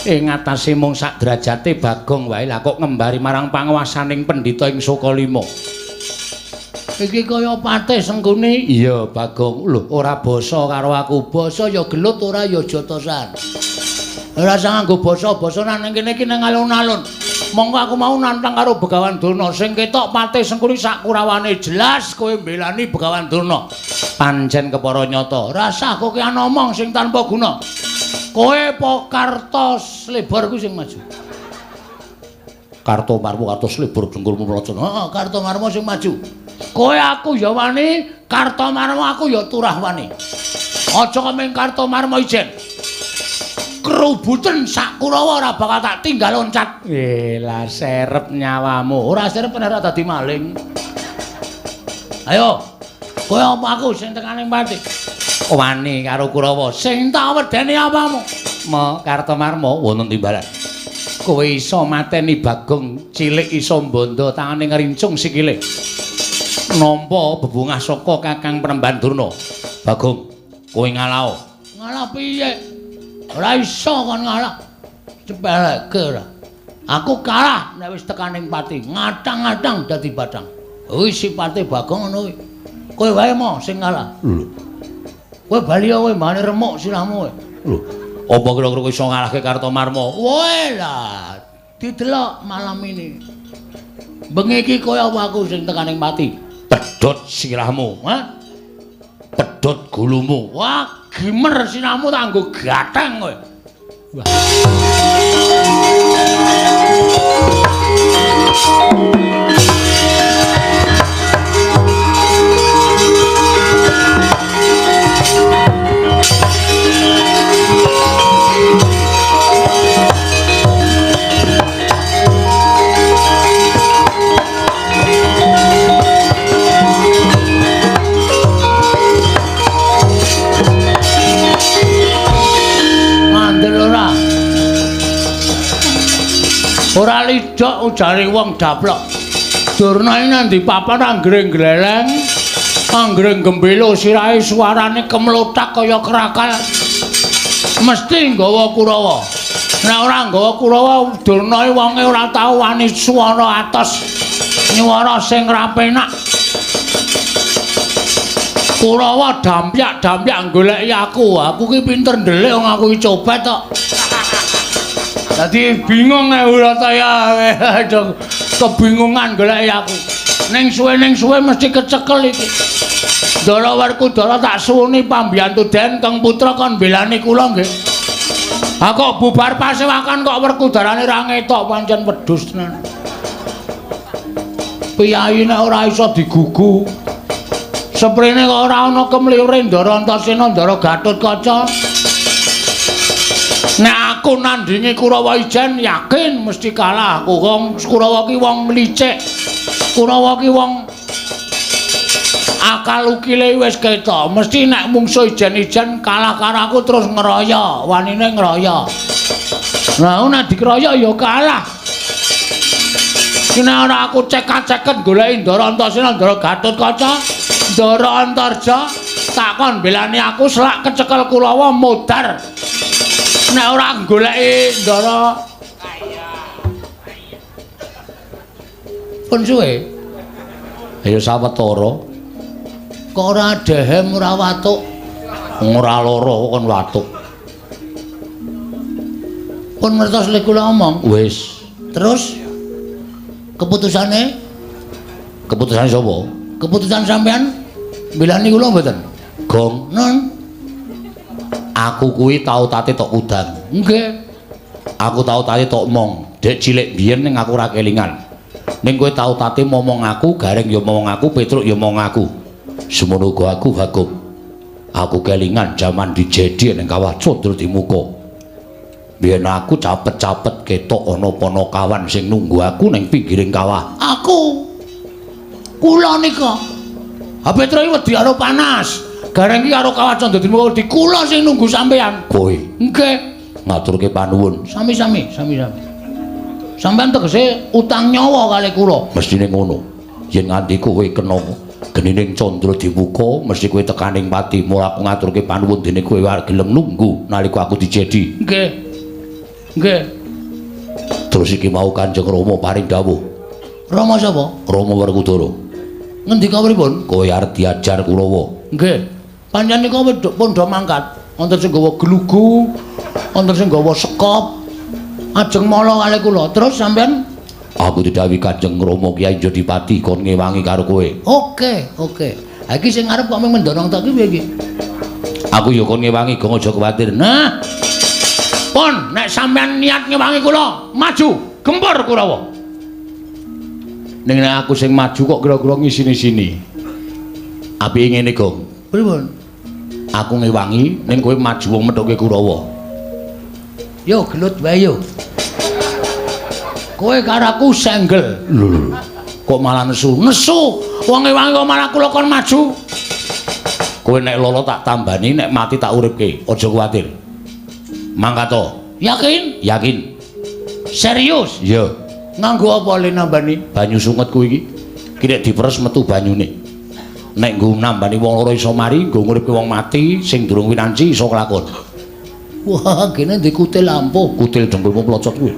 Ing atase mung sak derajate Bagong wae lah kok ngembari marang panguwasaning pendhita ing Sokalima. Iki kaya patih sengkune. Iya, Bagong. Lho, ora basa karo aku. Basa ya gelut ora ya jotosan. Ora usah nganggo basa-basa nang kene iki nang alun-alun. Monggo aku mau nantang karo Begawan Durna sing ketok patih sengkune sak kurawane jelas kowe mbelani Begawan Durna. Pancen kepara nyata. Rasah kok ki ana omong sing tanpa guna. Kowe apa Kartoslebor kuwi sing maju? Kartomarmo Kartoslebor dengkulmu mlocon. Heeh, Kartomarmo sing maju. Kowe aku ya wani, Kartomarmo aku ya turah wani. Aja kemeng Kartomarmo ijen. Kerubutan sak Kurawa ora bakal tak tinggal loncat. Lah serep nyawamu. Ora serep ora dadi maling. Ayo. Kowe apa aku sing tekaning pati? Wani karo Kurawa. Sing tak wedeni apamu? Mo Kartomarmo wonten timbalan. Kowe iso mateni Bagong cilik iso bondo tangane ngrincung sikile. Nampa bebungah saka Kakang Penemban Durna. Bagong, kowe ngalah. Ngalah piye? Ora iso kon ngalah. Cepeleke ora. Aku kalah nek wis tekaning pati, ngatang-ngatang dadi batang. Kuwi sipate Bagong ngono kuwi. Kowe wae mo sing ngalah. Lho. Kowe bali kowe mane remuk sirahmu kowe. Lho. Apa kira-kira kowe iso ngalahke Kartomarmo? Woe lah. Didelok malam ini. Bengi iki kowe apa aku sing tekaning pati? Pedhot sirahmu, ha? Pedhot gulumu. Wah, gimer sirahmu tak nggo gatheng kowe. Wah. Ora lidok ujare wong daplok. Durna iki nang ndi papan anggring gleleng, anggring gembelo sirahe suarane kemlotak kaya kerakal. Mesti nggawa Kurawa. Nek ora nggawa Kurawa Durna iki wonge ora tau wani swara atos. Nyuwara sing rapenak. Kurawa dampyak-dampyak goleki aku. Aku ki pinter ndelik wong aku iki copet kok. Dadi bingung Urataya. Aduh, kebingungan goleki aku. Ning suwe mesti kecekel iki. Ndara Werkudara tak suwuni pambiyantu Den Kang Putra kon belani kula nggih. Ha kok bubar pasewakan kok Werkudarane ra ngetok pancen wedhus tenan. Piyayi nek ora iso digugu. Seprene kok ora ana kemliure Ndara Antasena Ndara Gatotkaca. Nek aku nandingi Kurawa ijen yakin mesti kalah aku. Wong Kurawa ki wong licik. Kurawa ki wong akal ukile wis ketok. Mesti nek mungsuh ijen-ijen kalah karo aku terus ngeroyo, wanine ngeroyo. Lah nek dikeroyo ya kalah. Nek ora aku cekak-ceket goleki Ndara Antasena Ndara Gatotkaca, Ndara Antarja takon belani aku selak kecekel Kurawa modar. Nek ora goleki Ndara pun suwe. Ayo sawetara. Kok ora dehem ora watuk. Ora lara kon watuk. Pun ngertos lek kula omong. Wis. Terus keputusane? Keputusane sapa? Keputusan sampean bilani kula mboten? Gong. Non. Aku kuwi tau tate tok udang. Nggih. Aku tau tate tok mong. Dek cilik biyen ning aku ora kelingan. Ning kowe tau tate momong aku, Gareng ya momong aku, Petruk ya momong aku. Semono uga aku, Bagong. Aku kelingan jaman dijedi ning Kawah Candra Dimuka. Biyen aku capet-capet ketok ana Panakawan sing nunggu aku ning pinggiring kawah. Aku. Kula nika. Ha Petruk iki wedi karo panas. Gareng iki karo Kawah Candra Dimuka di kula sing nunggu sampean. Kowe. Nggih. Ngaturke panuwun. Sami-sami. Sampeyan tegese utang nyawa kali kula. Mestine ngono. Yen nganti kowe kena genining Candra Dimuka, mesti kowe tekaning pati. Mula aku ngaturke panuwun dene kowe arep gelem nunggu nalika aku dijedi. Nggih. Nggih. Terus iki mau Kanjeng Rama paring dawuh. Rama sapa? Rama Werkudara. Ngendika pripun? Kowe arep diajar Kurawa. Nggih. Panjenengan wedok pundha mangkat. Wonten sing gawa glugu, wonten sing gawa sekop. Ajeng mala kalih kula. Terus sampean aku didhawuhi Kanjeng Rama Kyai Jodipati kon ngewangi karo kowe. Oke. Ha iki sing arep kok mendorong tak iki piye iki? Aku ya kon ngewangi gong aja kuwatir. Nah. Pon, nek sampean niat ngewangi kula, maju, gempur Kurawa. Ning nek aku sing maju kok kira-kira ngisini-sini. Apike ngene, Gong? Pripun? Aku ngewangi ning kowe maju wong methuke Kurawa. Yo gelut wae yo. Kowe karo aku senggel. Lho. Kok malah nesu? Nesu. Wong ngewangi kok malah kula kon maju. Kowe nek lolo tak tambani, nek mati tak uripke. Aja kuwatir. Mangkato. Yakin? Yakin. Serius? Iya. Nganggo apa le nambani? Banyu sunget kuwi iki. Ki nek diperes metu banyune. Nek nggo nambani wong loro iso mari, nggo nguripke wong mati sing durung winanci iso kelakon. Wah, kene ndek kutil lampu, kutil dengkulmu plocot kuwi.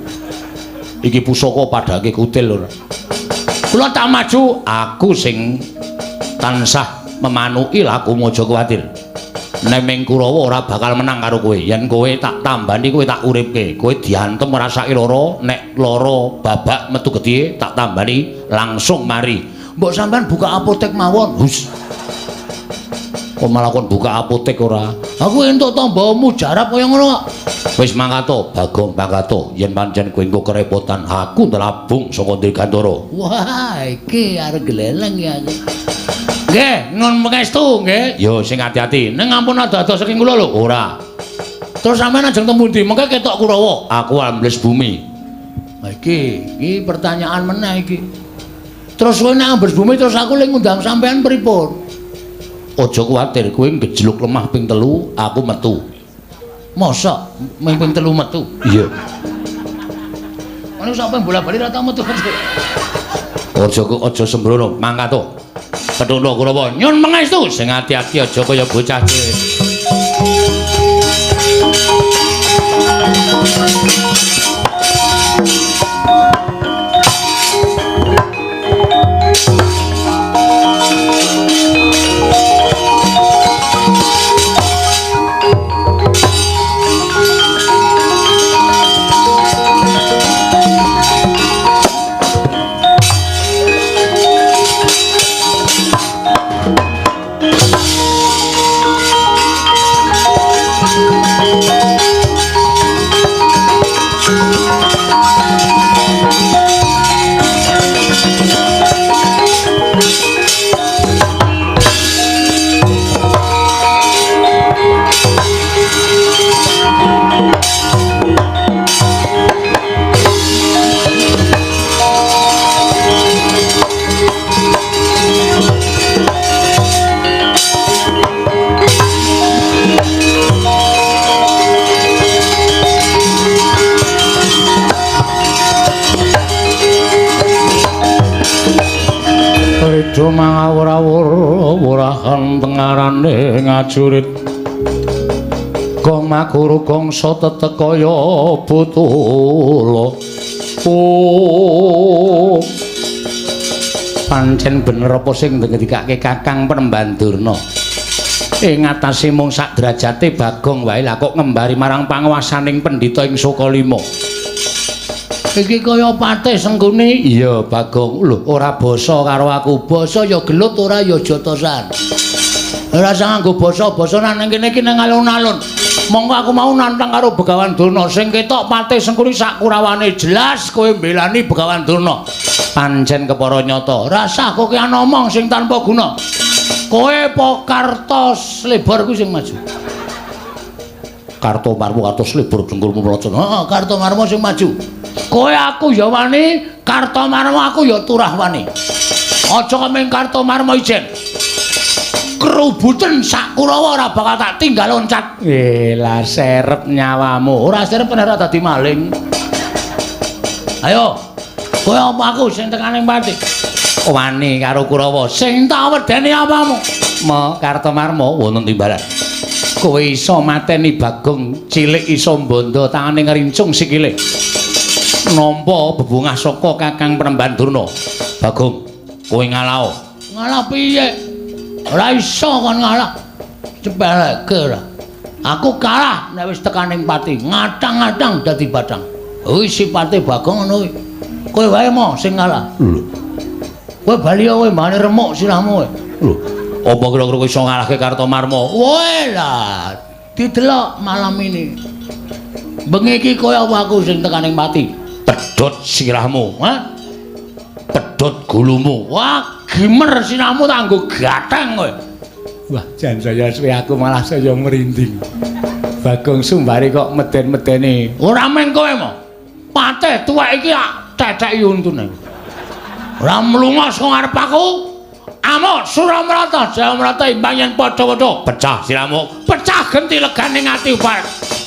Iki pusaka padhake kutil lho. Kula tak maju, aku sing tansah memanuki lakumu aja kuwatir. Nek ming Kurawa ora bakal menang karo kowe. Yen kowe tak tambani kowe tak uripke. Kowe diantem ngrasake lara, nek lara babak metu gedhe tak tambani langsung mari. Mbok sampean buka apotek mawon. Hus. Kok malah kon buka apotek ora? Aku entuk tamba mujarab kaya ngono kok. Wis mangkato, Bagong mangkato. Yen pancen kowe engko kerepotan, aku ndelabung saka Dirgantara. Wah, iki arep gleleng ya. Nggih, nun pangestu nggih. Yo sing ati-ati. Ning ampun ada-ada saking kula lho. Ora. Terus sampean ajeng temu ndi? Mengke ketok Kurawa. Aku ambles bumi. Lah iki pertanyaan meneh iki. Terus kowe nek ambles bumi terus aku lek ngundang sampean pripun? Aja kuwatir, kowe ngejluk lemah ping 3, aku metu. Mosok ping 3 metu? Iya. Ono sampe bola-bali ra tau metu. Aja sembrono, mangkat. Pedhono Kurawa nyun pangestu sing ati-ati aja kaya bocah cilik. Ridho mangawur-awur wurahan tengarane ngajurit gong makuru gongso tetekaya butula pancen bener apa sing ngendikake Kakang Penemban Durna ing atase mung sak derajate Bagong wae lah kok ngembari marang panguwasaning pendhita ing Sukalima. Iki kaya patih senggune. Iya, Bagong. Lho, ora basa karo aku. Basa ya gelut ora ya jotosan. Ora usah nganggo basa-basa nang kene iki nang alun-alun. Monggo aku mau nantang karo Begawan Durna sing ketok patih sengkuni sak kurawane jelas kowe mbelani Begawan Durna. Pancen kepara nyata. Rasah kowe ana omong sing tanpa guna. Kowe po kartos lebar kuwi sing maju. Karto marmu atus lebar dengkulmu plocot. Heeh, karto marmu sing maju. Kowe aku ya wani, karto marmo aku ya turah wani. Aja kemeng karto marmo ijen. Kerubuten sak Kurawa ora bakal tak tinggal loncat. Lah serep nyawamu. Ora serep ora dadi maling. Ayo. Kowe apa aku sing tekaning pati? Wani karo Kurawa. Sing tak wedeni apamu? Karto marmo wonten timbalan. Kowe iso mateni Bagong cilik iso bondo tangane ngrincung sikile. Nampa bebungah saka Kakang Penemban Durna. Bagong, kowe ngalao. Ngalah piye? Ora iso kon ngalah. Cepeleke ora. Aku kalah nek wis tekaning pati, ngatang-ngatang dadi batang. Kuwi sipate Bagong ngono kuwi. Kowe wae mo sing ngalah. Lho. Kowe bali kowe mbane remuk sirahmu kowe. Lho. Apa kira-kira kowe iso ngalahke Kartomarma? Woe lah. Didelok malam ini. Bengi iki kaya aku sing tekaning pati. Pedhot sirahmu, ha? Pedhot gulumu. Wah, gimer sirahmu tak nggo gatheng kowe. Wah, jan saya suwe aku malah saya merinding. Bagong Sumbari kok meden-medeni. Ora meng kowe mo. Patih tuwek iki cecek yuntune. Ora mlunga saka ngarep aku. Amo Suramrata, Jayamrata imbang yen padha-padha. Pecah siramu. Pecah genti legane ati bareng.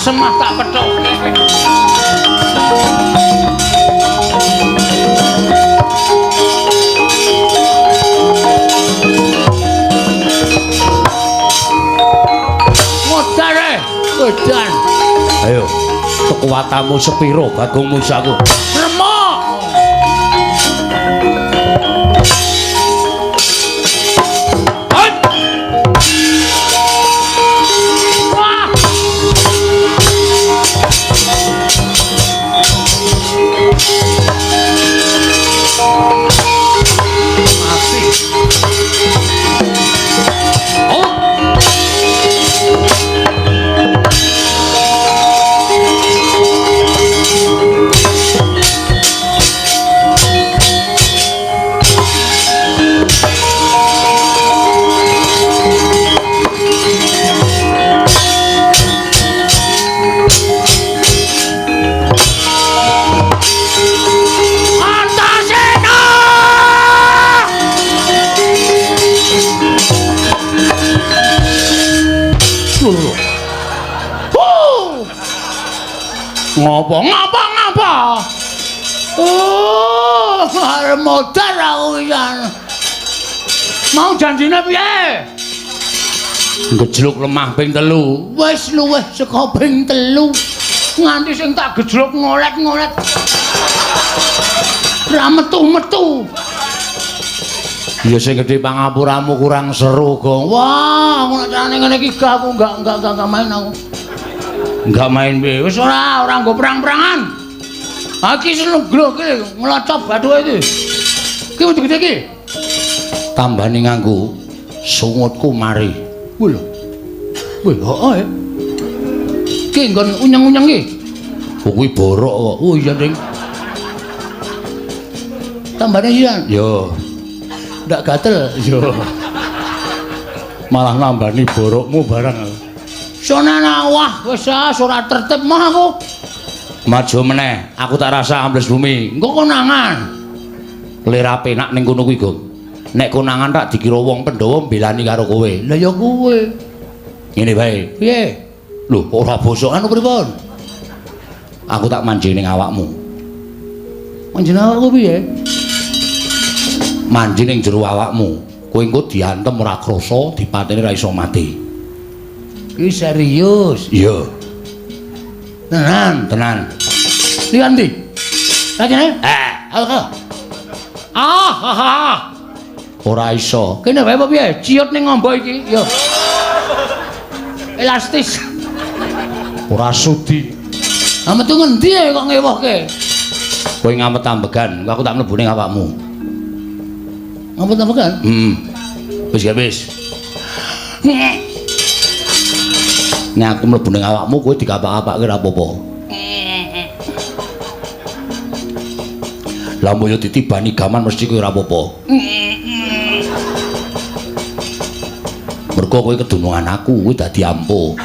Semah tak petok. Modare, wedan. Ayo, kekuatanmu sepiro Bagong Musaku? Remuk. Ngapa? Oh, arep modar aku yan. Mau janjine piye? Gejluk lemah ping 3. Wis luwih saka ping 3. Nganti sing tak gejluk ngolet-ngolet. Ra metu-metu. Ya sing gedhe pangapuramu kurang seru, Gong. Wah, ngono carane ngene iki aku enggak main aku. Enggak main piye? Wis ora nggo perang-perangan. Ha iki senegro iki nglocop bathuke iki. Ki gede-gede iki. Tambani nganggo sungutku mari. Wih lho. Wih, heeh. Ki nggon unyeng-unyeng iki. Kuwi borok kok. Oh iya, Ding. Tambane iya. Yo. Ndak gatel. Yo. Malah nambani borokmu barang. Sonana wah wis ora tertib mah aku. Maju meneh, aku tak rasa ambles bumi. Engko konangan. Lera penak ning kono kuwi, Gong. Nek konangan tak dikira wong Pandhawa mbelani karo kowe. Lah ya kowe. Ngene bae. Piye? Lho, ora bosok anu pripun? Aku tak manji ning awakmu. Manji awakku piye? Manji ning jero awakmu. Kowe engko diantem ora krasa, dipateni ora iso mati. Iki serius? Iya. Tenan. Lihat ndi? Lajene? Ora iso. Kene wae apa piye? Ciut ning ngombo iki. Yo. Elastis. Ora sudi. Lah metu ngendi kok ngewohke? Kowe ngamet ambegan, aku tak mlebu ning awakmu. Ngamet ambegan? Wis ya wis. Nek aku mlebu ning awakmu kowe dikapak-kapake ora apa-apa. Lah moyo ditibani gaman mesti kowe ora apa-apa. Mergo kowe kedunungan aku, kowe dadi ampuh.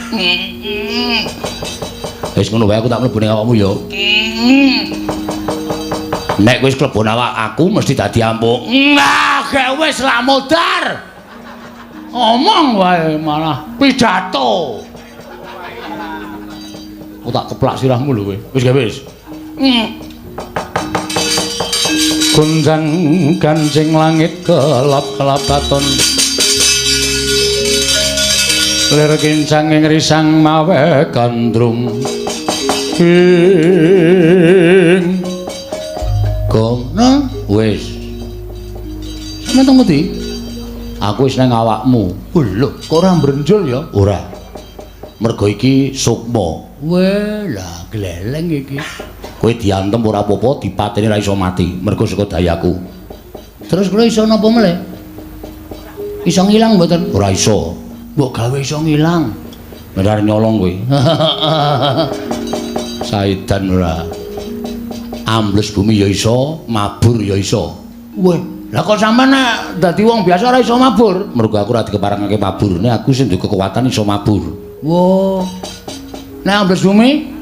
Wis ngono wae aku tak mlebu ning awakmu ya. Nek kowe wis klebon awak aku mesti dadi ampuh. Gak wis lah modar. Omong wae malah pidato. Aku tak keplak sirahmu lho kowe. Wis gak wis. Gunjang kancing langit kelap-kelap katon. Lir kincang ing risang mawe gandrung. Kono wis. Sampe teng ndi? Aku wis nang awakmu. Lho, kok ora mbrenjol ya? Ora. Mergo iki sukma. Weh, lah gleleng iki. Kowe diantem ora apa-apa, dipateni ora iso mati. Mergo saka dayaku. Terus kula iso napa meneh? Iso ngilang mboten? Ora iso. Mbok gawe iso ngilang. Benar nyolong kowe. Saidan ora. Ambles bumi ya iso, mabur ya iso. Weh, lah kok sampean nek dadi wong biasa ora iso mabur? Mergo aku ora dikeparengake mabur. Nek aku sing duwe kekuatan iso mabur. Wo. Nek ambles bumi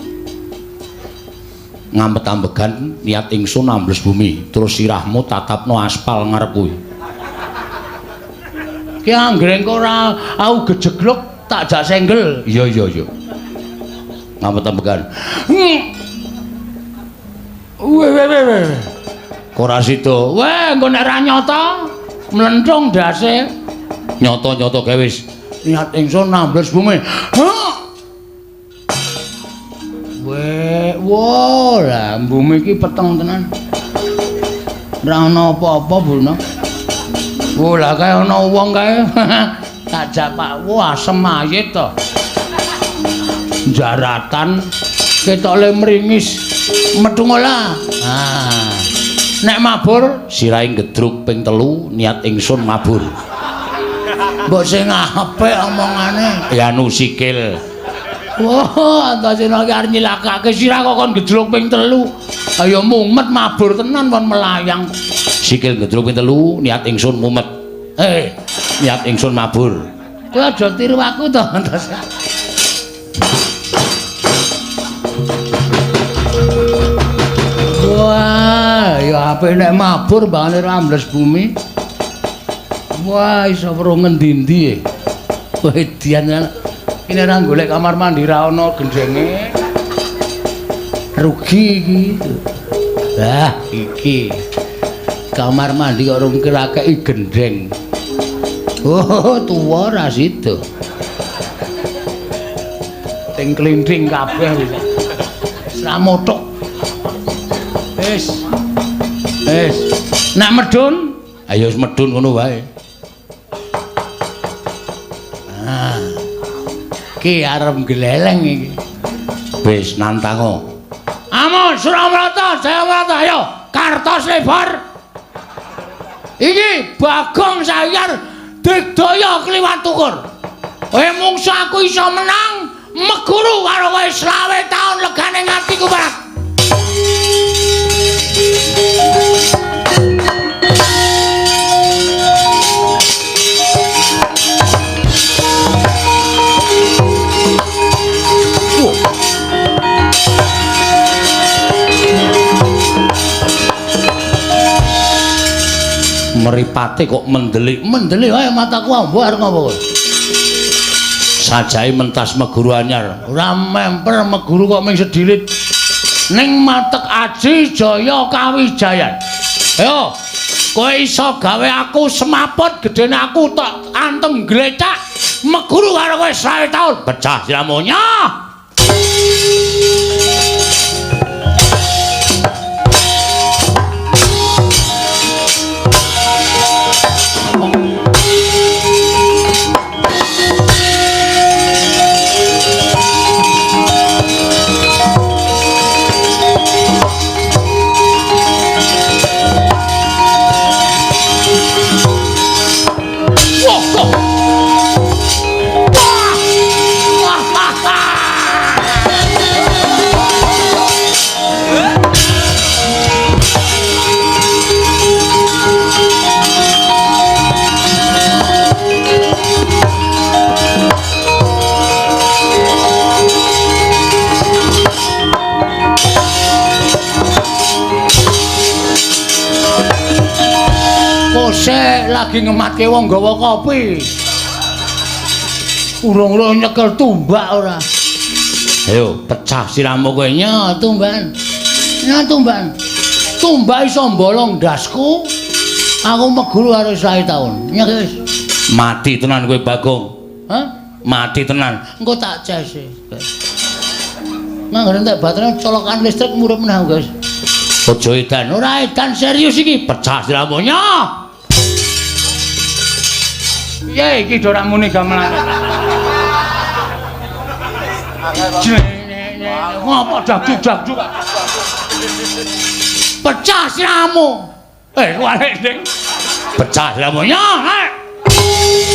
ngampet ambegan niat ingsun ambles bumi. Terus sirahmu tatapno aspal ngarep kuwi. Ki anggreng kok ora aku gejegluk tak jak senggel. Iya. Ngampet ambegan. Weh. Ora sida. Weh, engko nek ra nyata mlenthung dase. Nyata-nyata gawe wis. Niat ingsun ambles bumi. Weh, wo lah bumi iki peteng tenan. Ora ana apa-apa, Buna. Wo lah kae ana wong kae. Tak jak Pak, wah asem ayit to. Jaratan ketok le mringis medhung olah. Nek mabur Sirahe gedruk ping 3 niat ingsun mabur. mbok sing apik omongane. Ya anu sikil. Wah, Antasena iki arep nyilakake sirah kok kon gedruk ping 3. Ayo mumet mabur tenan kon melayang. Sikil gedruk ping 3 niat ingsun mumet. Niat ingsun mabur. Kowe aja tiru aku to, Antasena. Wah, ya apik nek mabur bangane ambles bumi. Wah, iso weruh ngendi-endi. Wedian ini ora golek kamar mandi ra ana gendenge. Rugi iki. Lah, iki. Kamar mandi kok rung kirakeki gendeng. Oh, tuwa ra sida. Ting klinthing kabeh wis. Sramotok. Wis. Nek medun, Ayo wis medun ngono wae. Ki arep gleleng iki. Wis nantango. Amun Suramarta, Jayawata, ayo kartos lebar. Iki Bagong Sayar digdaya kliwat tukur. Kowe mungsa aku iso menang, meguru karo kowe 20 taun legane ngatiku barak. Meripate kok mendelik Wae mataku ambar ngopo kowe? sajahe mentas meguru anyar. Ora memper meguru kok ming sedilit. Ning matek aji jaya kawijayan. Ayo, kowe iso gawe aku semaput gedene aku tok antem glecak meguru karo kowe 20 taun. Pecah siramonya. Sik lagi ngematke wong gawa kopi. Urung-urung nyekel tumbak ora. Ayo pecah siramu kowe nya tumban. Nya tumban. Tumbak iso mbolong ndasku. Aku meguru karo sae taun. Nya wis. Mati tenan kowe Bagong. Hah? Mati tenan. Engko tak ces. Manggone entek baterai colokan listrik murup menah guys. Aja edan, ora edan serius iki. Pecah siramu nya. Ya iki ora muni gamelan. Ngopo dak-dak. Pecah siramu. Kuwi ning. Pecah siramu nya.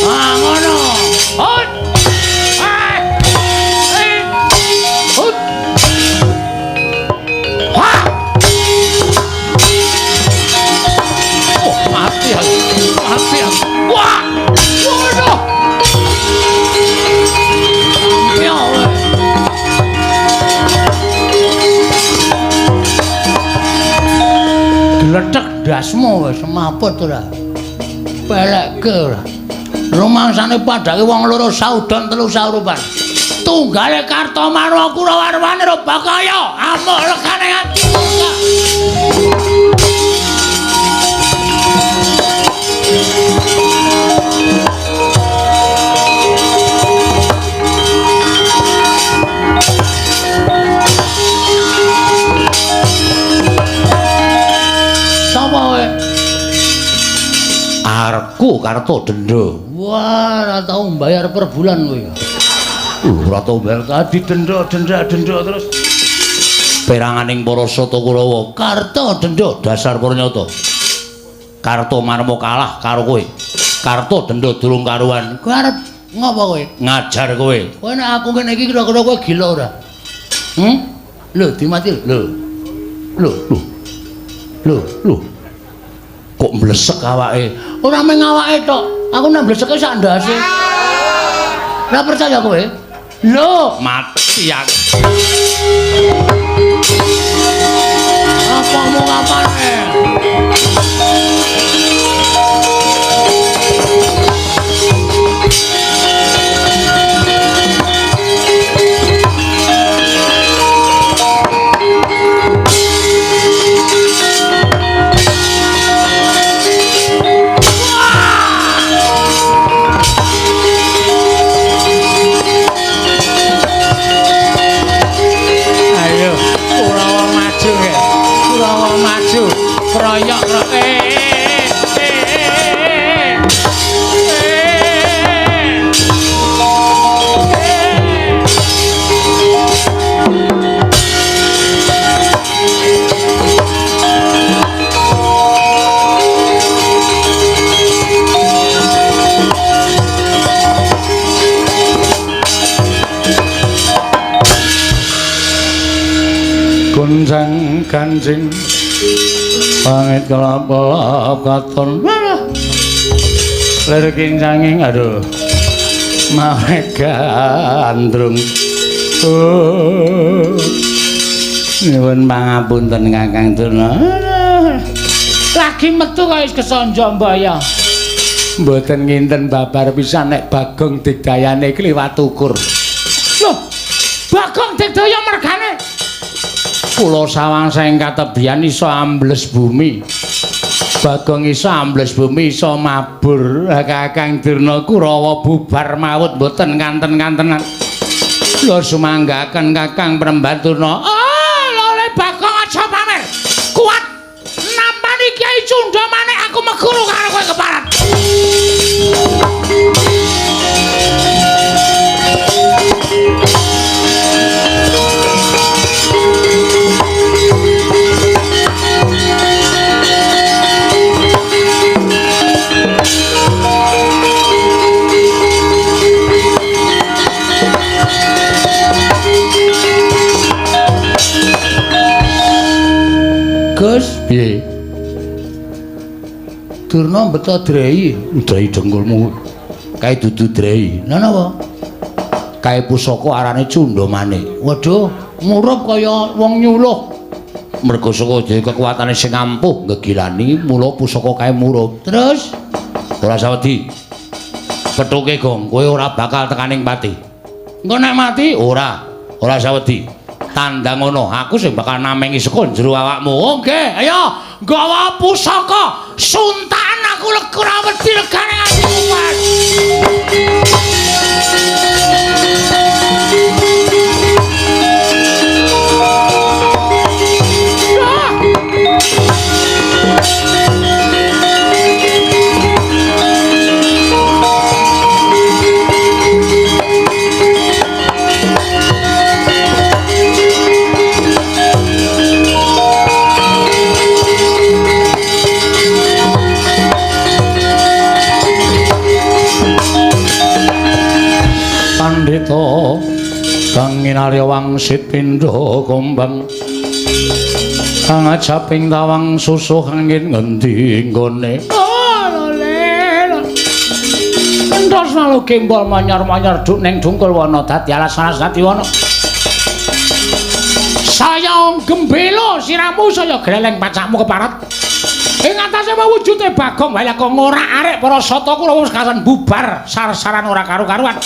Ah ngono. Hot. Hot. Wah. Oh, mati aku. Wah. Waduh. Gledhek dasmu wis semaput ora. Pelekke ora. Rumangsane padake wong loro saudon telu saurupan. Tunggale Kartomarma Kurawarwane Robakaya amuk legane ati. Arepku Kartodendra. Wah, ora tau mbayar per bulan kowe. Ora tau mbayar tadi denda terus. Peranganing para Sata Kurawa, Kartodendra dasar Pranyata. Kartomarma kalah karo kowe. Kartodendra durung karuan. Kowe arep ngopo kowe? Ngajar kowe. Kowe nek aku ngene iki kira-kira kowe gila ora? Lho, dimati lho. Lho. Kok mblesek awake? Ora mung awake tok. Aku nek mbleseke sak ndase. Ora percaya kowe? Lho, mati aku. Apa mau ngapane? Kroyok Gunjang Kanjeng pangit kelap-kelap katon lir kincanging aduh mawet gandrung nyuwun pangapunten Kakang Durna lagi metu kaya kesonjo mbaya mboten nginten babar pisan nek Bagong digdayane kliwat ukur lho Bagong digdaya mergane kula sawangsa ing katebian iso ambles bumi. Bagong iso ambles bumi iso mabur. Kakang Durna Kurawa bubar maut mboten kanten-kantenan. Lho sumanggaken Kakang Prembaturna. Lho Bagong aja pamer. Kuat nampani Kyai Cundha maneh aku meguru karo kowe keparat. Gus, piye? Durna beto drei, drei dengkulmu. Kae dudu drei. Lah napa? Kae pusaka arane Cundha Manik. Waduh, murup kaya wong nyuluh. Mergo saka dhewe kekuatane sing ampuh ngegilani mula pusaka kae murup. Terus Ora usah wedi. Kethuke Gong, kowe ora bakal tekaning pati. Engko nek mati ora usah wedi. Tandang ngono, aku sing bakal namengi saka jero awakmu. Oke, ayo gawa pusaka suntan aku ora wedi legane atiku, Mas. Pandhita kang minarya wangsit pindha gombang kang ajaping tawang susuh angin ngendi nggone entos malu kembol manyar-manyar duk ning dungkul wana dadi alas-alas dadi wana saya gembelo siramu saya gleleng pacakmu keparat ing atase wujude Bagong wae kok ngorak-arik para sata kula wis kasan bubar sar-saran ora karu-karuan.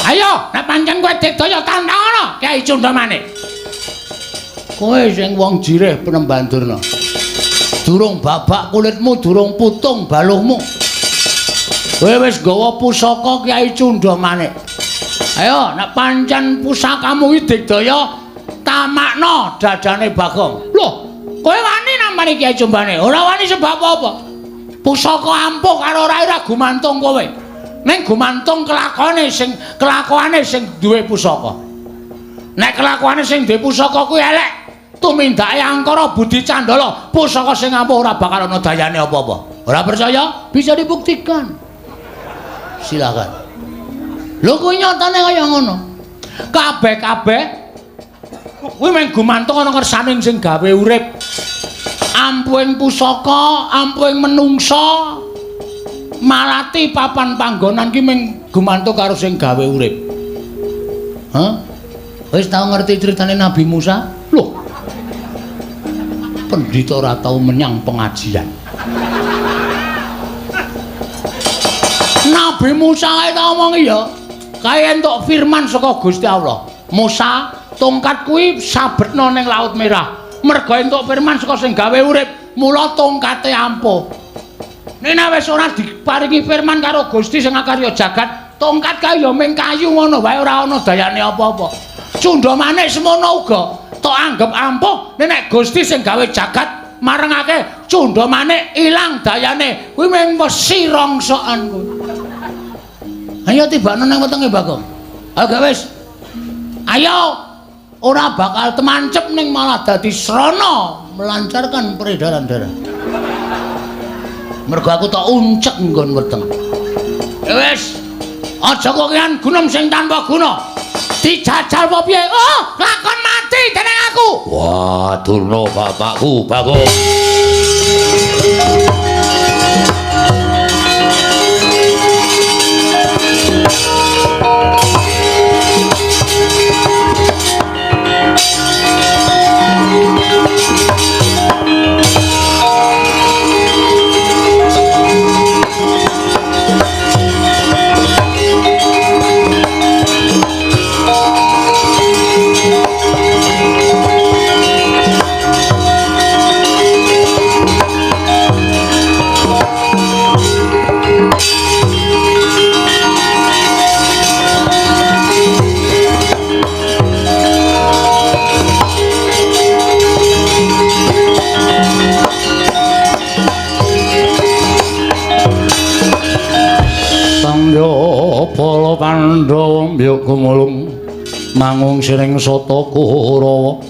Ayo, nek pancen kowe digdaya tandhana Kyai Cundamane. kowe sing wong jireh Penemban Durna. Durung babak kulitmu, durung putung baluhmu. Kowe wis gawa pusaka Kyai Cundamane. Ayo, nek pancen pusakamu iki digdaya tamakna dadane Bagong. Loh, kowe wani nambani Kyai Cundamane? Ora wani sebab apa? Pusaka ampuh karo ora gumantung kowe. Ning gumantung kelakuane sing duwe pusaka. Nek kelakuane sing duwe pusaka kuwi elek, tumindake angkara budi candala, pusaka sing ampuh ora bakal ana dayane apa-apa. Ora percaya? Bisa dibuktikan. Silakan. Lho kuwi nyatane kaya ngono. Kabeh-kabeh kuwi mung gumantung ana kersaning sing gawe urip. Ampuhing pusaka, ampuhing menungsa. Malati papan panggonan ki mung gumantung karo sing gawe urip. Hah? Wis tau ngerti ceritane Nabi Musa? Loh. Pendhita ora tau menyang pengajian. Nabi Musa kae tau ngomong iya. Kae entuk firman saka Gusti Allah. Musa, tongkat kuwi sabetna ning Laut Merah. Merga entuk firman saka sing gawe urip, mula tongkate ampuh. Nek wis ora diparingi firman karo Gusti sing akarya jagat, tongkat kae ya mung kayu ngono wae ora ana dayane apa-apa. Cundamane semono uga tok anggap ampuh nek Gusti sing gawe jagat marengake Cundamane ilang dayane kuwi mung wesi rongsokan kuwi. Ayo tibakno nang wetenge Bagong. Ayo gak wis. Ayo ora bakal temancep ning malah dadi srana Melancarkan peredaran darah. mergo aku tak uncek nggon weteng. Wis, aja kokean gunung sing tanpa guna. Dijajal apa piye? Oh, lakon mati dening aku. Wah, Durna bapakku, Bagong. Pala Pandhawa mbiyok gumulung mangung siring sata Kurawa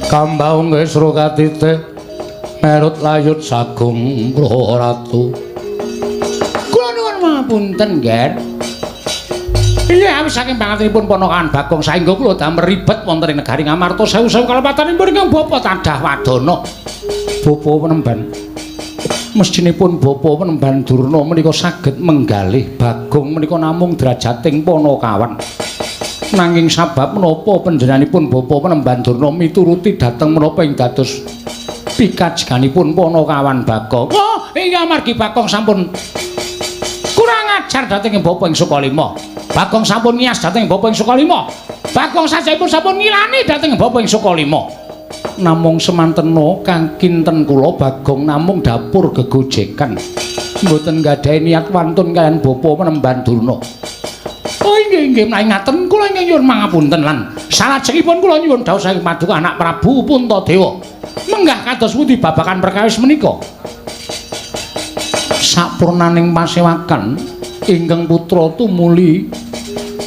kambaung Kesra katite merut layut sagung Ratu. Kula nuwun mapunten, Nger. Iya, awis saking pangatenipun ponakan Bagong saengga kula damel ribet wonten ing negari Ngamarta sewu-sewu kalepatanipun ingkang bapa Tadah Wadana. Bapa Penemban. Mestinipun Bapa Penemban Durna menika saged menggalih Bagong menika namung drajating Panakawan. Nanging sabab menapa panjenenganipun Bapa Panembahan Durna mituruti dhateng menapa ing dados pikajenganipun Panakawan Bagong. Oh, inggih amargi Bagong sampun kurang ajar dhateng Bapa ing Sukalima. Bagong sampun nias dhateng Bapa ing Sukalima. Bagong sajaipun sampun ngilani dhateng Bapa ing Sukalima. Namung semantena kang kinten kula Bagong namung dapur gegojekan. Mboten gadhahi niat wantun kaliyan Bapa Panembahan Durna. Oh inggih menawi ngaten kula ingkang nyuwun mangapunten lan salajengipun kula nyuwun dawuh saking Paduka Anak Prabu Puntadewa. Menggah kados pundi babakan perkawis menika? Sapurnaning pasewakan ingkang putra tumuli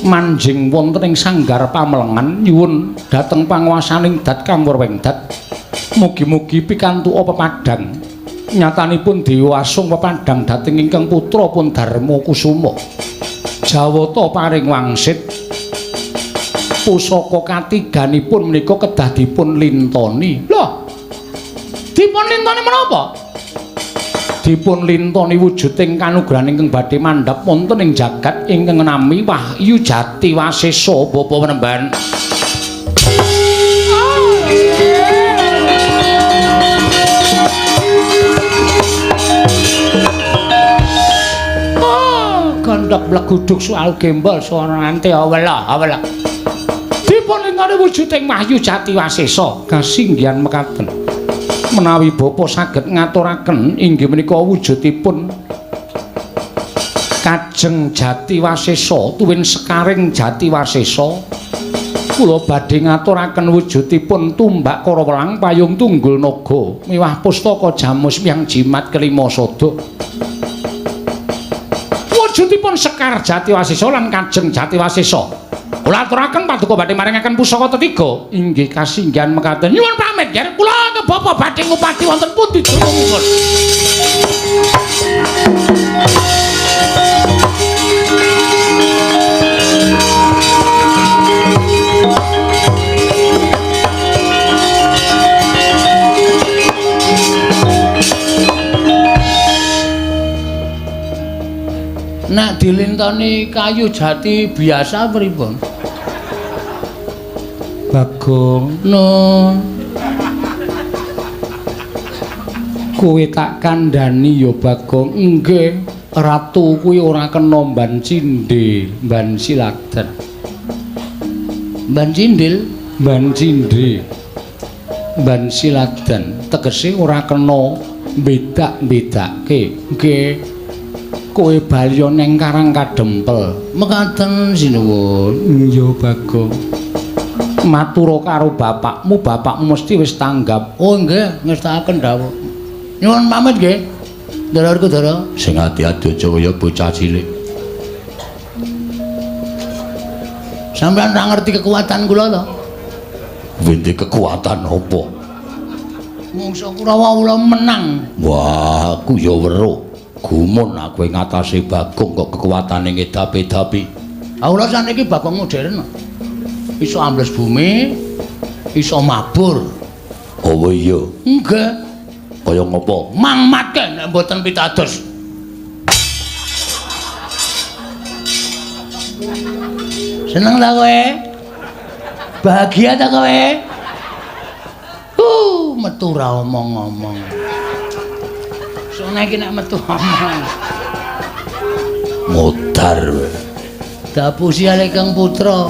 manjing wonten ing sanggar pamelengan nyuwun dhateng panguwasaning dat Kanggur Wengdat. Mugi-mugi pikantuka pepadhang nyatanipun Dewa Asung pepadhang dhateng ingkang putra pun Darma Kusuma. Jawata paring wangsit pusaka katiganipun menika kedah dipun lintoni. Lho, dipun lintoni menapa? Dipun lintoni wujuding kanugrahan ingkang badhe mandhap wonten ing jagat ingkang nami Wahyu Jati Wasesa Bapa Panembahan. Kandhak bleguduk soal gembol swara nante awela. Dipun lintoni wujuding Wahyu Jati Wasesa kasinggihan mekaten. Menawi Bapa saged ngaturaken inggih menika wujudipun Kajeng Jati Wasesa tuwin Sekaring Jati Wasesa. Kula badhe ngaturaken wujudipun tumbak Karawelang payung tunggul naga miwah pustaka Jamus Hyang Jimat kelima sada. Wujudipun Sekar Jati Wasesa lan Kajeng Jati Wasesa. Kula aturaken Paduka badhe maringaken pusaka tetiga inggih kasinggihan mekaten. Nyuwun pamit yer kula ke Bapa badhe ngupati wonten pundi dunungipun. Nek dilintoni kayu jati biasa pripun? Bagong, no. Kowe tak kandhani ya Bagong, nggih. Ratu kuwi ora kena mban cindhe, mban siladen. Mban cindil, mban cindhe. Mban siladen tegese ora kena bedak-bedake. Nggih. Kowe bali neng Karang Kadempel. Mekaten sinuwun. Iya Bagong. Matura karo bapakmu mesti wis tanggap. Oh nggih, ngestakaken dawuh. Nyuwun pamit nggih. Ndara Kudara, sing ati-ati aja kaya bocah cilik. Sampeyan ora ngerti kekuatan kula to? Winti kekuatan apa? Mungsa Kurawa menang. Wah, aku ya weruh. Gumun aku ing ngatasi Bagong kok kekuatane ngedapi-dapi. Awula saniki Bagong modern. Iso ambles bumi, iso mabur. Oh iya. Nggih. Kaya ngopo? Mangmatke nek mboten pitados. Seneng ta kowe? Bahagia ta kowe? Metu ra omong-omong. Soale iki nek metu omong. Modar kowe. Dapusi ale Kang Putra.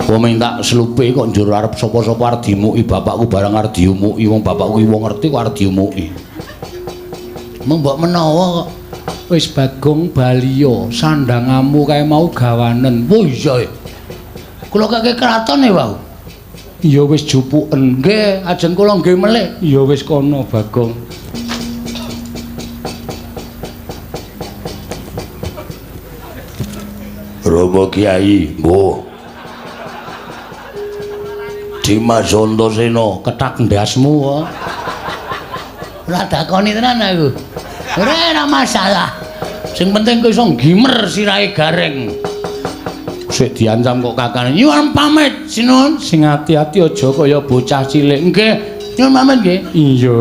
Wong minta slupe kok njur arep sapa-sapa arep dimuki bapakku barang arep diumuki wong bapakku ki wong ngerti kok arep diumuki. Mbok menawa kok wis Bagong Baliya sandangamu kae mau gawanen. Oh iya. Kula kakek kraton e wau. Ya wis jupuken. Nggih, ajeng kula nggih melih. Ya wis kono Bagong. Rama Kyai, mbuh. Dimas Antasena ketak ndasmu kok. Ora dakoni tenan aku. Ora masalah. Sing penting kowe iso gimer sirahe gareng. Sik diancam kok kakane. Nyuwun pamit, sinuwun. Sing ati-ati aja kaya bocah cilik. Nggih, nyuwun pamit nggih. Iya.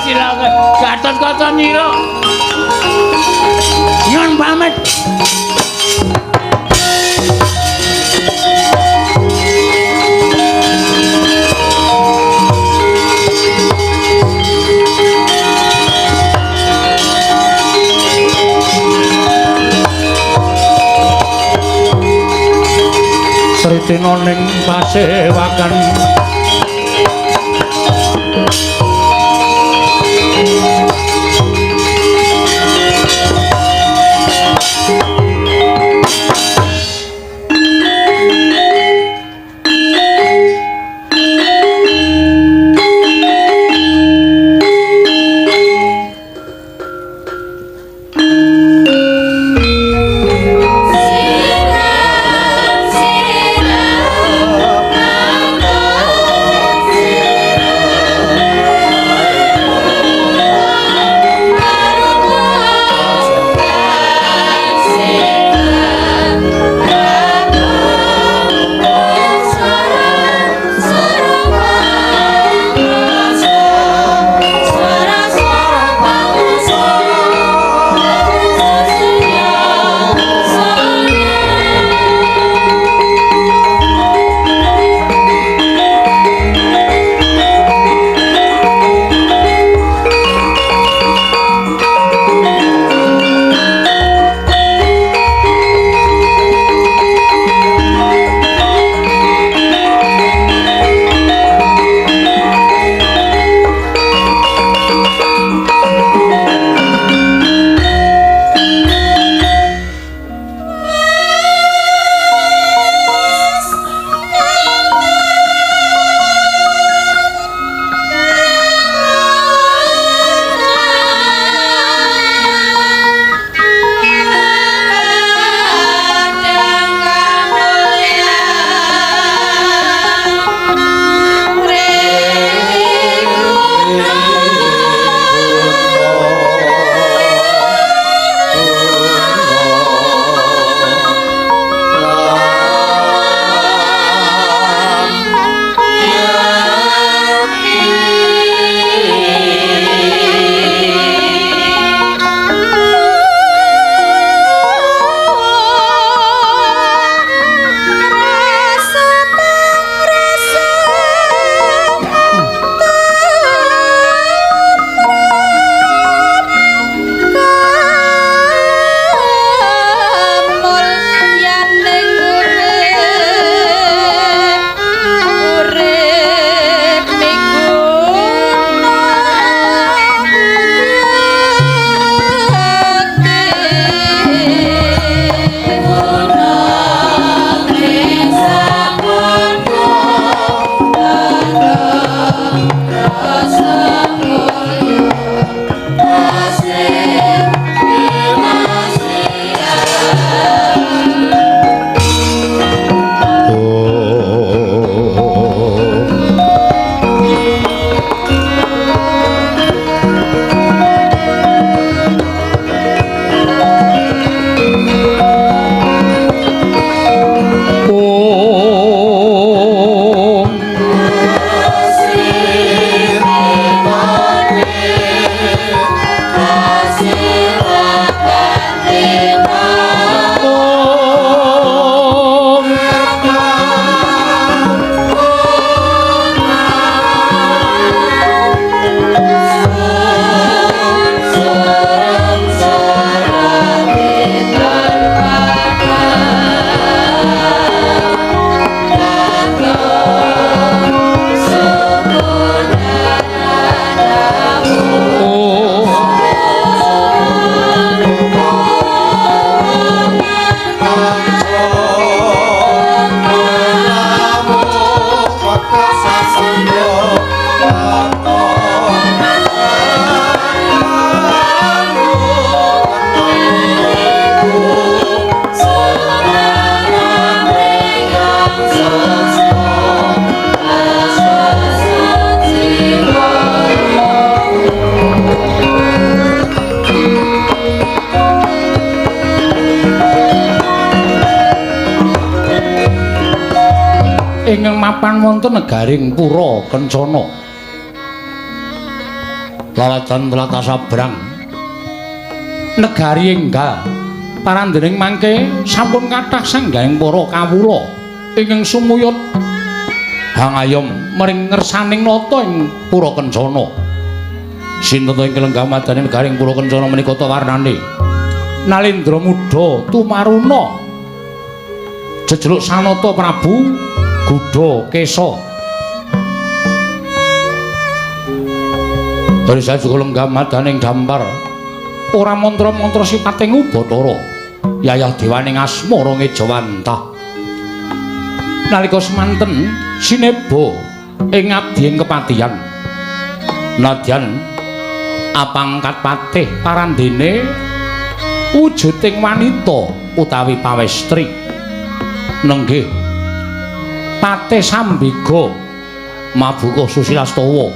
silakan Gatot Nyira nyuwun pamit. Sritina ning pasewakan ingkang mapan wonten negaring Pura Kencana lalajan tlatah sabrang negari enggal parandening mangke sampun kathah sanggaing para kawula ingkang sumuyut hangayom mring ngersaning nata ing Pura Kencana. Sinten ing lenggah madane negari ing Pura Kencana menika ta warnane Nalendra Muda Tumaruna jejuluk Sanata Prabu Gudha Kesa. Dari sajuga lenggah madaning dampar ora mantra-mantra sipating Ubatara yayah dewaning asmara Ngejawantah. Nalika semanten sineba ing abdi ing kepatihan nadyan apangkat patih parandene wujuding wanita utawi pawestri nenggih Patih Sambega Mabuka Susilastawa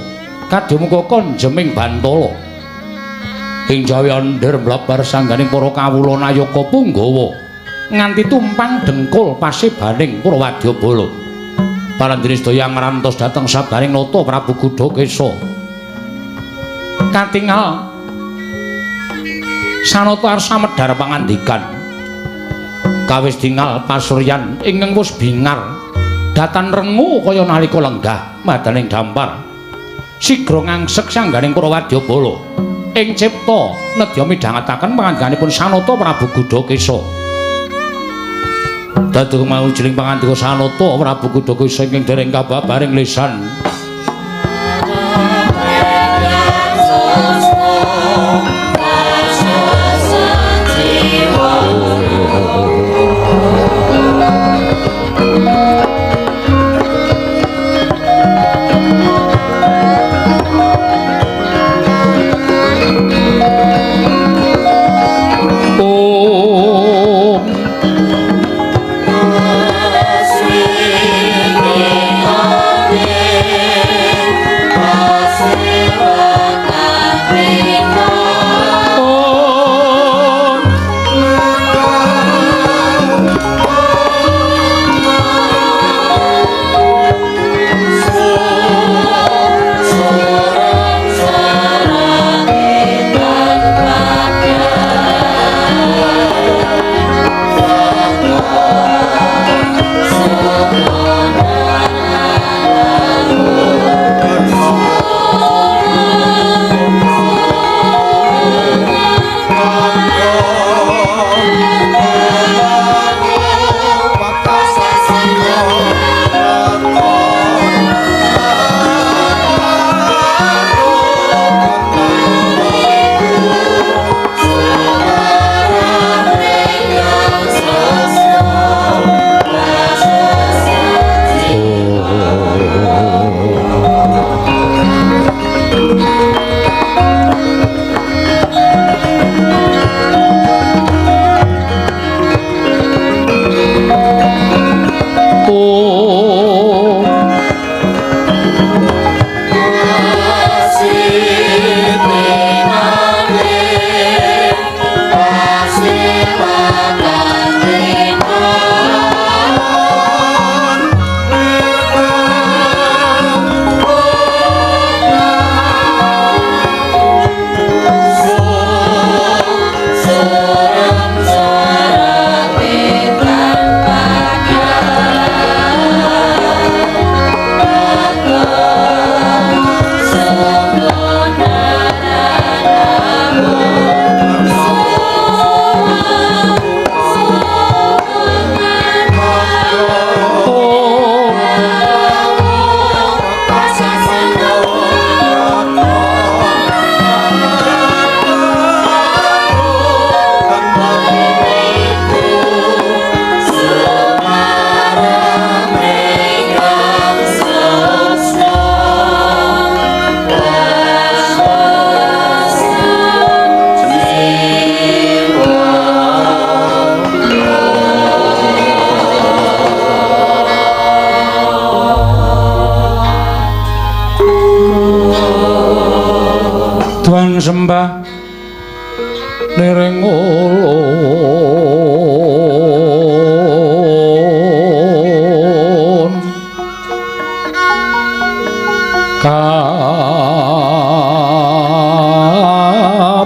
kadhemuka konjeming Bantala ing Jawi Andher mlabar sangganing para kawula Nayaka Punggawa nganti tumpang dengkul pasibaning Purwadyabala. Parandene sedaya ngrantos dhateng sabaring nata Prabu Gudha Kesa. Katingal Sanata arsa medhar pangandikan kawis dingal pasuryan ingkang wis bingar datan rengu kaya nalika lenggah madaning dampar sigra ngangsek sangganing Purwadyabala ing cipta nedya midhangetaken pangandikanipun Sanata Prabu Gudha Kesa. Dados mawujuding pangandika Sanata Prabu Gudha Kesa ingkang dereng kababaring lisan sembah lering ulun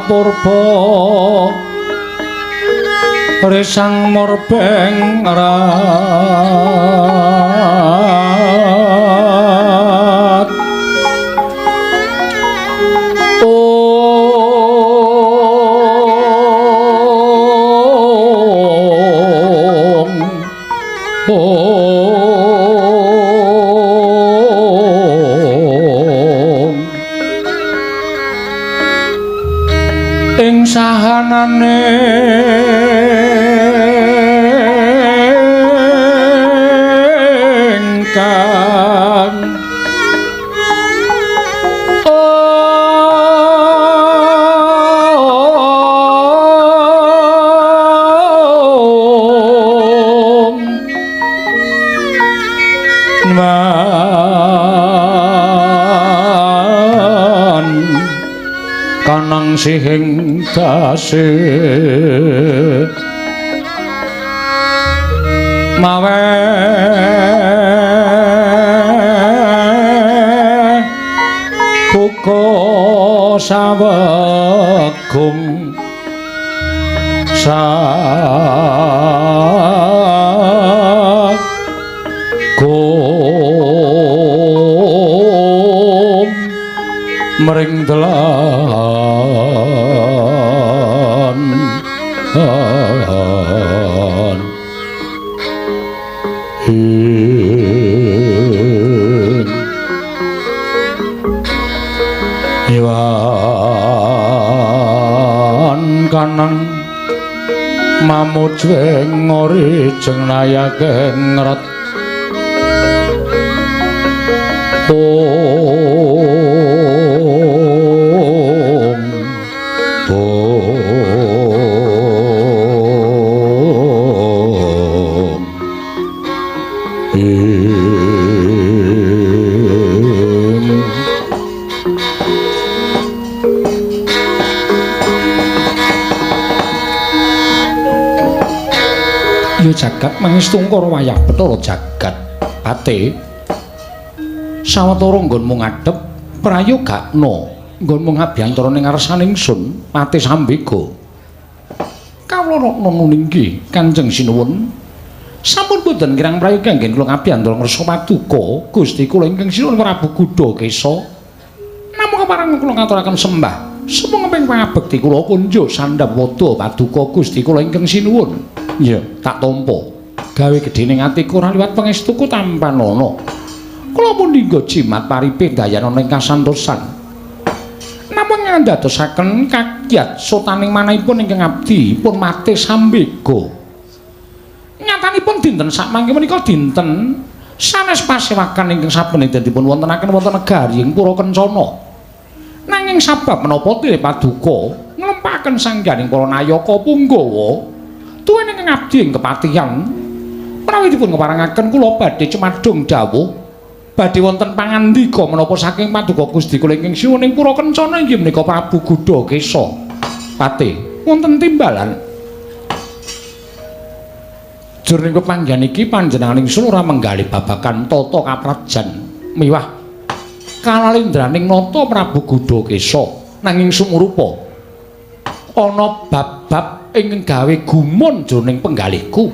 purba risang murbeng rat ing sahanane ingkang kanang sihing dasih mawe buka sawegung sagum mring dalan Iwan kanang mamujweng ngori jengnayake ngret jagat mangestungkara wayah Bathara jagat pate sawetara nggonmu ngadhep prayogakna nggonmu ngabyantara ning ngarsaning ingsun pate Sambega kawula ratna nuninggi Kanjeng Sinuwun sampun boten kirang prayoga anggen kula ngabyantara ngarsa paduka Gusti kula ingkang sinuwun Prabu Gudakesa namung kepareng kula ngaturaken sembah semua ngeping pangabekti kula kunjuk sandhap wada paduka Gusti kula ingkang sinuwun. Ya, tak tampa. Gawe gedhening atiku ora liwat pangestuku tampan ana. Kula pun dinggo jimat paripe dayana ing kasantosan. Namung ngandadosaken kakyat sotaning manahipun ingkang abdi pun mate Sambega. Nyatanipun dinten sakmangke menika dinten sanes pasewakan ingkang sapunika dipun wontenaken wonten negari ing Pura Kencana. Nanging sabab menapa Tire Paduka nglempaken sangganing para nayaka Punggawa tuwin ingkang abdi ing kepatihan menawi dipun keparengaken kula badhe cemadung dawuh badhe wonten pangandika menapa saking Paduka Gusti kula ingkang sinuwun ing Pura Kencana inggih menika Prabu Gudakesa pate wonten timbalan jroning pepanggihan iki panjenengan ingsun ora menggali babagan tata kaprajan miwah kalalindraning nata Prabu Gudakesa nanging sumurupa ana bab-bab ingkang gawe gumun jroning penggalihku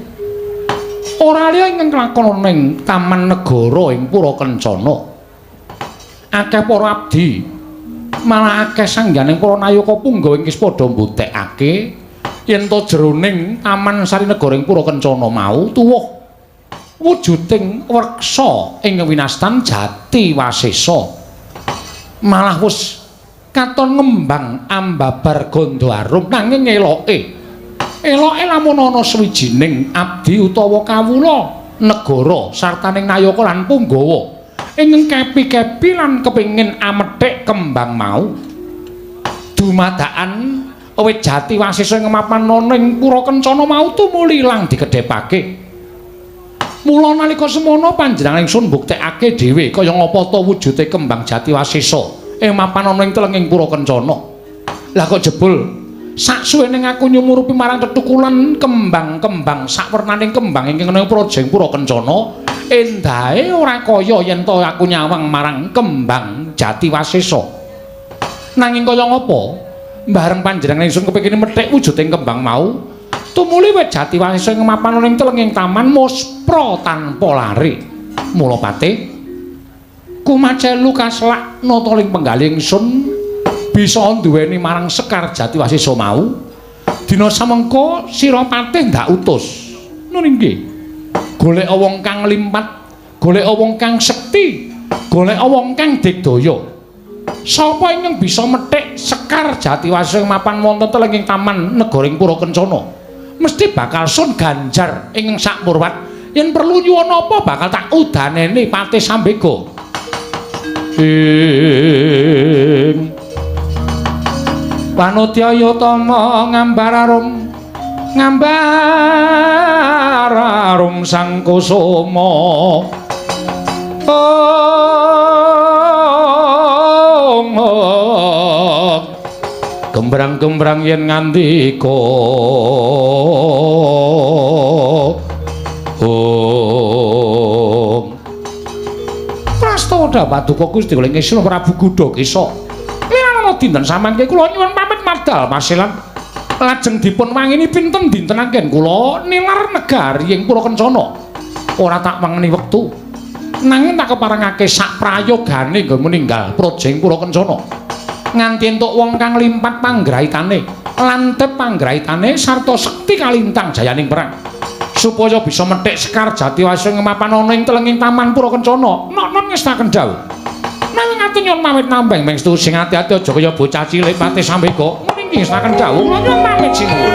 ora liya ingkang kelakon ning taman negara ing Pura Kencana akeh para abdi malah akeh sangganing para nayaka Punggawa ingkang padha mbutekake yen to jroning taman sari negara ing Pura Kencana mau tuwuh wujuding weksa ingkang winastan Jati Wasesa malah wis katon ngembang ambabar gondo arum nanging eloke lamun ana sawijining abdi utawa kawula negara sartaning nayaka lan Punggawa ingkang kepi-kepi lan kepengin amethik kembang mau dumadakan wit Jati Wasesa ing mapan ning Pura Kencana mau tumuli ilang dikedhepake mula nalika semono panjenengan ingsun mbuktekake dhewe kaya ngapa ta wujude kembang Jati Wasesa ing mapan ana ing telenging Pura Kencana lah kok jebul saksuwene aku nyumurupi marang tetukulan kembang-kembang sakwernaning kembang ingkang ana ing Pura Kencana endahe ora kaya yen to aku nyawang marang kembang Jati Wasesa nanging kaya ngapa bareng panjenengan ingsun kepengin methik wujuding kembang mau tumuli wit Jatiwasi sing mapan ning telenging taman muspra tanpa lari mula pate kumacelu kaslak nata ing penggalih ingsun bisa duweni marang Sekar Jatiwasi mau dina samengko sira patih ndak utus nun inggih golek wong kang limpat golek wong kang sekti golek wong kang digdaya sapa ingkang bisa methik Sekar Jatiwasi mapan wonten telenging taman negaring Purakencana mesti bakal sun ganjar ing sak purwat yen perlu nyuwun apa bakal tak udaneni Patih Sambega ing Panotyaya tama ngambar arum sang kusuma gembrang-gembrang yen ngandika Prastoda Paduka Gusti Kula Kresna Prabu Gudakesa lirana dinten samangke kula nyuwun pamit madal pasilan lajeng dipun wangini pinten dinten anggen kula nilar negari ing Purakencana ora tak wangeni wektu nanging tak keparengake sak prayogane nggo meninggal projeng Purakencana nganti entuk wong kang limpat panggraitane lantep panggraitane sarta sekti kalintang jayaning perang supaya bisa methik Sekar Jatiwasi ngemapan ana ing telenging taman Purakencana non ngestaken dawuh nanging ati nyuwun pamit nambeng mengstu sing ati-ati aja kaya bocah cilik Patih Sambega nggih ngestaken dawuh kula nyuwun pamit sinuwun